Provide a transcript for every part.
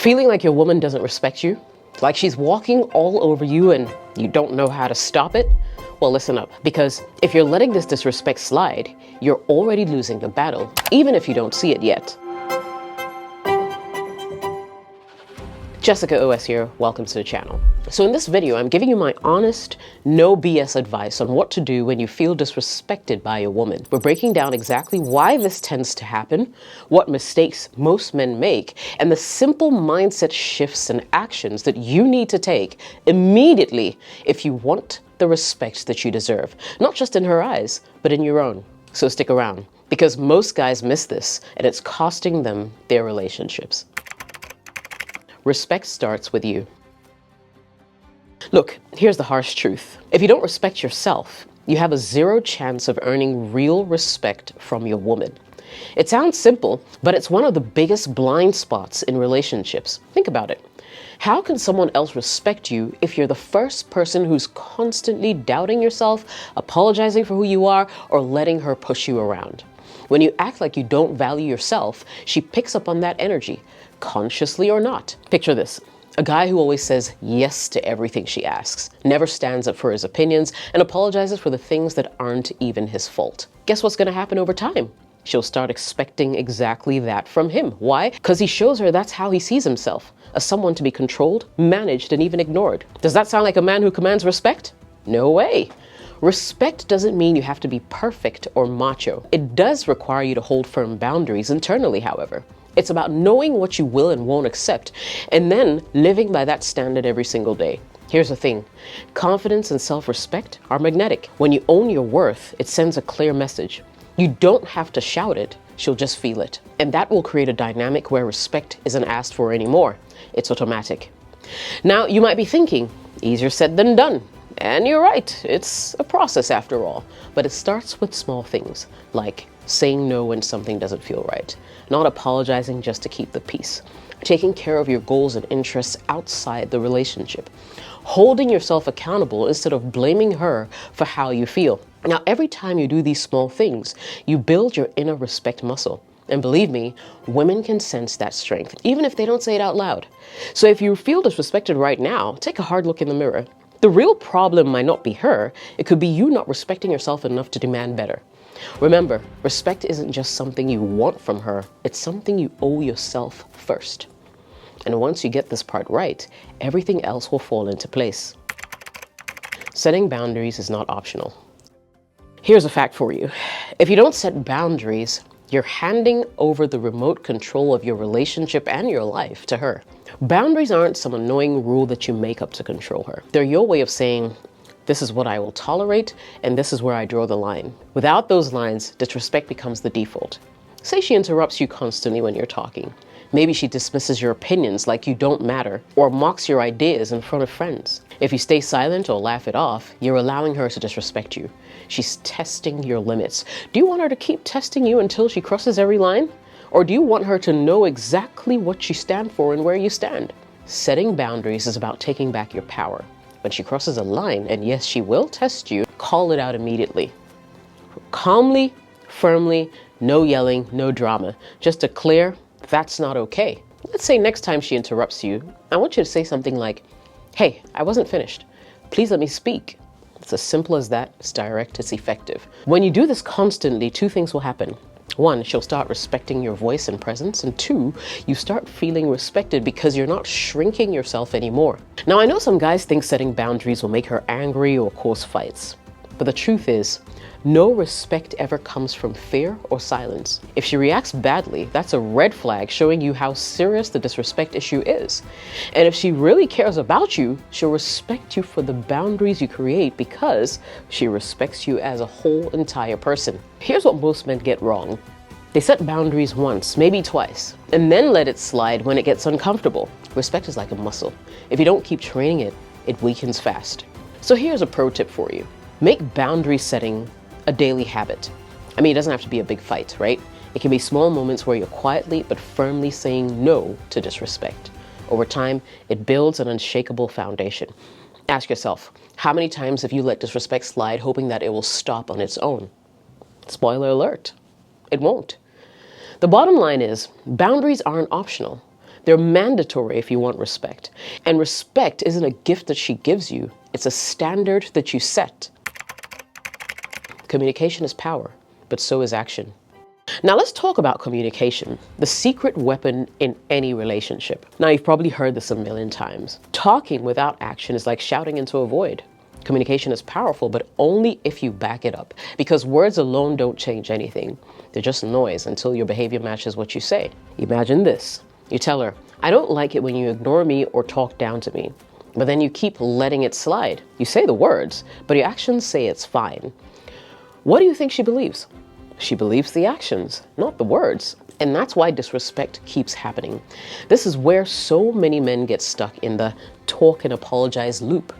Feeling like your woman doesn't respect you? Like she's walking all over you and you don't know how to stop it? Well, listen up, because if you're letting this disrespect slide, you're already losing the battle, even if you don't see it yet. Jessica OS here, welcome to the channel. So in this video, I'm giving you my honest, no BS advice on what to do when you feel disrespected by a woman. We're breaking down exactly why this tends to happen, what mistakes most men make, and the simple mindset shifts and actions that you need to take immediately if you want the respect that you deserve, not just in her eyes, but in your own. So stick around, because most guys miss this, and it's costing them their relationships. Respect starts with you. Look, here's the harsh truth. If you don't respect yourself, you have a zero chance of earning real respect from your woman. It sounds simple, but it's one of the biggest blind spots in relationships. Think about it. How can someone else respect you if you're the first person who's constantly doubting yourself, apologizing for who you are, or letting her push you around? When you act like you don't value yourself, she picks up on that energy, consciously or not. Picture this. A guy who always says yes to everything she asks, never stands up for his opinions, and apologizes for the things that aren't even his fault. Guess what's going to happen over time? She'll start expecting exactly that from him. Why? Because he shows her that's how he sees himself, as someone to be controlled, managed, and even ignored. Does that sound like a man who commands respect? No way. Respect doesn't mean you have to be perfect or macho. It does require you to hold firm boundaries internally, however. It's about knowing what you will and won't accept, and then living by that standard every single day. Here's the thing. Confidence and self-respect are magnetic. When you own your worth, it sends a clear message. You don't have to shout it, she'll just feel it. And that will create a dynamic where respect isn't asked for anymore. It's automatic. Now, you might be thinking, easier said than done. And you're right, it's a process after all. But it starts with small things, like saying no when something doesn't feel right, not apologizing just to keep the peace, taking care of your goals and interests outside the relationship, holding yourself accountable instead of blaming her for how you feel. Now, every time you do these small things, you build your inner respect muscle. And believe me, women can sense that strength, even if they don't say it out loud. So if you feel disrespected right now, take a hard look in the mirror. The real problem might not be her, it could be you not respecting yourself enough to demand better. Remember, respect isn't just something you want from her, it's something you owe yourself first. And once you get this part right, everything else will fall into place. Setting boundaries is not optional. Here's a fact for you. If you don't set boundaries, you're handing over the remote control of your relationship and your life to her. Boundaries aren't some annoying rule that you make up to control her. They're your way of saying, this is what I will tolerate, and this is where I draw the line. Without those lines, disrespect becomes the default. Say she interrupts you constantly when you're talking. Maybe she dismisses your opinions like you don't matter, or mocks your ideas in front of friends. If you stay silent or laugh it off, you're allowing her to disrespect you. She's testing your limits. Do you want her to keep testing you until she crosses every line? Or do you want her to know exactly what you stand for and where you stand? Setting boundaries is about taking back your power. When she crosses a line, and yes, she will test you, call it out immediately. Calmly, firmly, no yelling, no drama. Just declare, that's not okay. Let's say next time she interrupts you, I want you to say something like, hey, I wasn't finished. Please let me speak. It's as simple as that. It's direct, it's effective. When you do this constantly, two things will happen. One, she'll start respecting your voice and presence, and two, you start feeling respected because you're not shrinking yourself anymore. Now, I know some guys think setting boundaries will make her angry or cause fights, but the truth is, no respect ever comes from fear or silence. If she reacts badly, that's a red flag showing you how serious the disrespect issue is. And if she really cares about you, she'll respect you for the boundaries you create because she respects you as a whole entire person. Here's what most men get wrong. They set boundaries once, maybe twice, and then let it slide when it gets uncomfortable. Respect is like a muscle. If you don't keep training it, it weakens fast. So here's a pro tip for you. Make boundary setting a daily habit. I mean, it doesn't have to be a big fight, right? It can be small moments where you're quietly but firmly saying no to disrespect. Over time, it builds an unshakable foundation. Ask yourself, how many times have you let disrespect slide hoping that it will stop on its own? Spoiler alert, it won't. The bottom line is, boundaries aren't optional. They're mandatory if you want respect. And respect isn't a gift that she gives you, it's a standard that you set. Communication is power, but so is action. Now let's talk about communication, the secret weapon in any relationship. Now you've probably heard this a million times. Talking without action is like shouting into a void. Communication is powerful, but only if you back it up, because words alone don't change anything. They're just noise until your behavior matches what you say. Imagine this. You tell her, "I don't like it when you ignore me or talk down to me." But then you keep letting it slide. You say the words, but your actions say it's fine. What do you think she believes? She believes the actions, not the words. And that's why disrespect keeps happening. This is where so many men get stuck in the talk and apologize loop.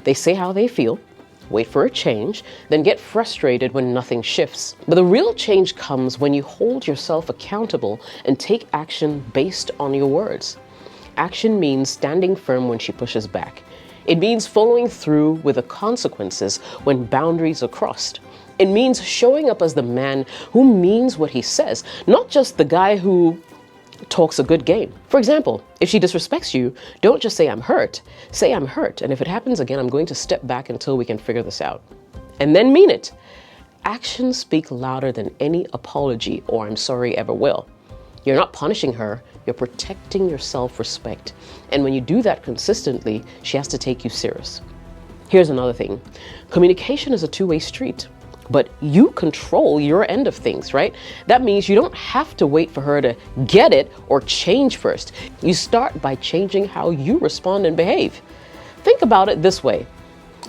They say how they feel, wait for a change, then get frustrated when nothing shifts. But the real change comes when you hold yourself accountable and take action based on your words. Action means standing firm when she pushes back. It means following through with the consequences when boundaries are crossed. It means showing up as the man who means what he says, not just the guy who talks a good game. For example, if she disrespects you, don't just say "I'm hurt." Say "I'm hurt, and if it happens again, I'm going to step back until we can figure this out." And then mean it. Actions speak louder than any apology or "I'm sorry" ever will. You're not punishing her, you're protecting your self-respect. And when you do that consistently, she has to take you serious. Here's another thing. Communication is a two-way street. But you control your end of things, right? That means you don't have to wait for her to get it or change first. You start by changing how you respond and behave. Think about it this way.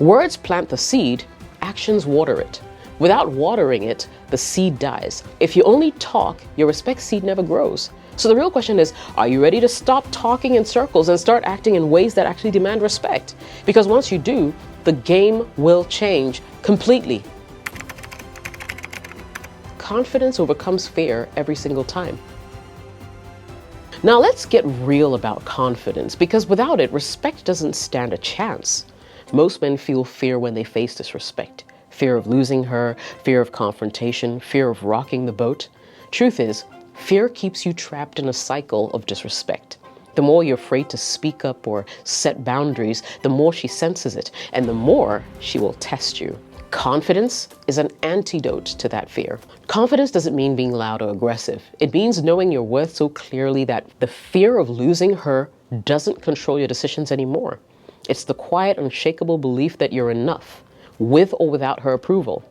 Words plant the seed, actions water it. Without watering it, the seed dies. If you only talk, your respect seed never grows. So the real question is, are you ready to stop talking in circles and start acting in ways that actually demand respect? Because once you do, the game will change completely. Confidence overcomes fear every single time. Now let's get real about confidence, because without it, respect doesn't stand a chance. Most men feel fear when they face disrespect. Fear of losing her, fear of confrontation, fear of rocking the boat. Truth is, fear keeps you trapped in a cycle of disrespect. The more you're afraid to speak up or set boundaries, the more she senses it, and the more she will test you. Confidence is an antidote to that fear. Confidence doesn't mean being loud or aggressive. It means knowing your worth so clearly that the fear of losing her doesn't control your decisions anymore. It's the quiet, unshakable belief that you're enough, with or without her approval.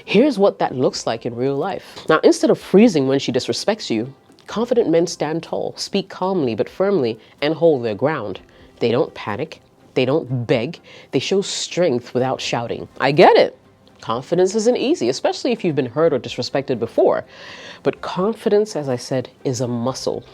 Here's what that looks like in real life. Now, instead of freezing when she disrespects you, confident men stand tall, speak calmly but firmly, and hold their ground. They don't panic. They don't beg. They show strength without shouting. I get it. Confidence isn't easy, especially if you've been hurt or disrespected before. But confidence, as I said, is a muscle.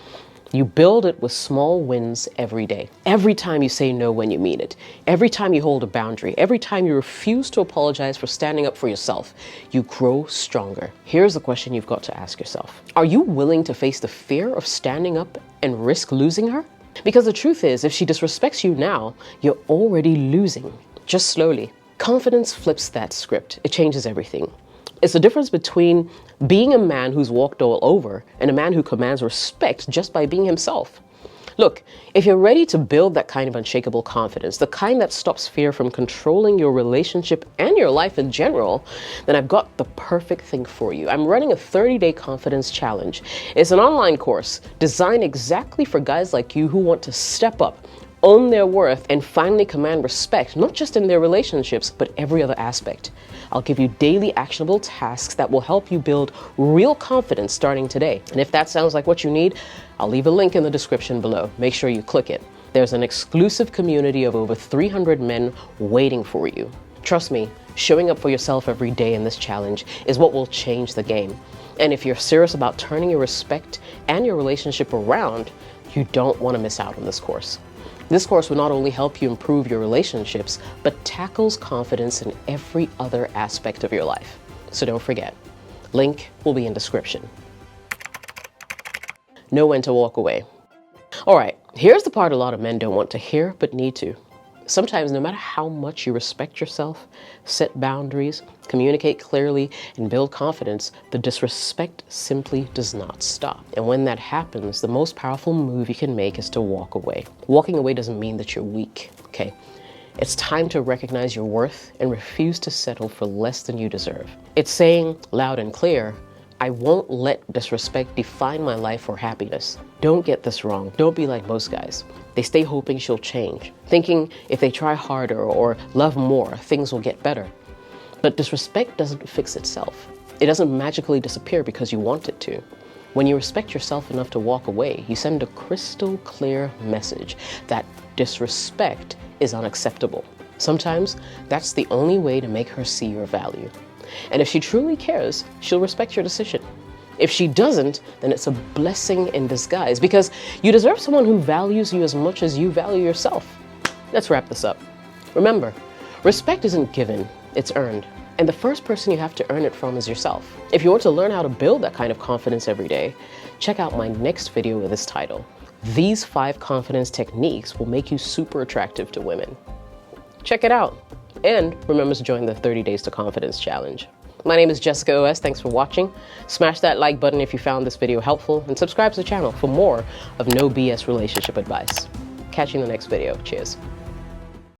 You build it with small wins every day. Every time you say no when you mean it. Every time you hold a boundary. Every time you refuse to apologize for standing up for yourself. You grow stronger. Here's the question you've got to ask yourself. Are you willing to face the fear of standing up and risk losing her? Because the truth is, if she disrespects you now, you're already losing, just slowly. Confidence flips that script. It changes everything. It's the difference between being a man who's walked all over and a man who commands respect just by being himself. Look, if you're ready to build that kind of unshakable confidence, the kind that stops fear from controlling your relationship and your life in general, then I've got the perfect thing for you. I'm running a 30-day confidence challenge. It's an online course designed exactly for guys like you who want to step up, own their worth, and finally command respect, not just in their relationships, but every other aspect. I'll give you daily actionable tasks that will help you build real confidence starting today. And if that sounds like what you need, I'll leave a link in the description below. Make sure you click it. There's an exclusive community of over 300 men waiting for you. Trust me, showing up for yourself every day in this challenge is what will change the game. And if you're serious about turning your respect and your relationship around, you don't want to miss out on this course. This course will not only help you improve your relationships, but tackles confidence in every other aspect of your life. So don't forget, link will be in description. Know when to walk away. All right, here's the part a lot of men don't want to hear, but need to. Sometimes, no matter how much you respect yourself, set boundaries, communicate clearly, and build confidence, the disrespect simply does not stop. And when that happens, the most powerful move you can make is to walk away. Walking away doesn't mean that you're weak, okay? It's time to recognize your worth and refuse to settle for less than you deserve. It's saying loud and clear, I won't let disrespect define my life or happiness. Don't get this wrong. Don't be like most guys. They stay hoping she'll change, thinking if they try harder or love more, things will get better. But disrespect doesn't fix itself. It doesn't magically disappear because you want it to. When you respect yourself enough to walk away, you send a crystal clear message that disrespect is unacceptable. Sometimes that's the only way to make her see your value. And if she truly cares, she'll respect your decision. If she doesn't, then it's a blessing in disguise because you deserve someone who values you as much as you value yourself. Let's wrap this up. Remember, respect isn't given, it's earned. And the first person you have to earn it from is yourself. If you want to learn how to build that kind of confidence every day, check out my next video with this title. These 5 confidence techniques will make you super attractive to women. Check it out. And remember to join the 30 Days to Confidence Challenge. My name is Jessica OS. Thanks for watching. Smash that like button if you found this video helpful and subscribe to the channel for more of no BS relationship advice. Catch you in the next video. Cheers.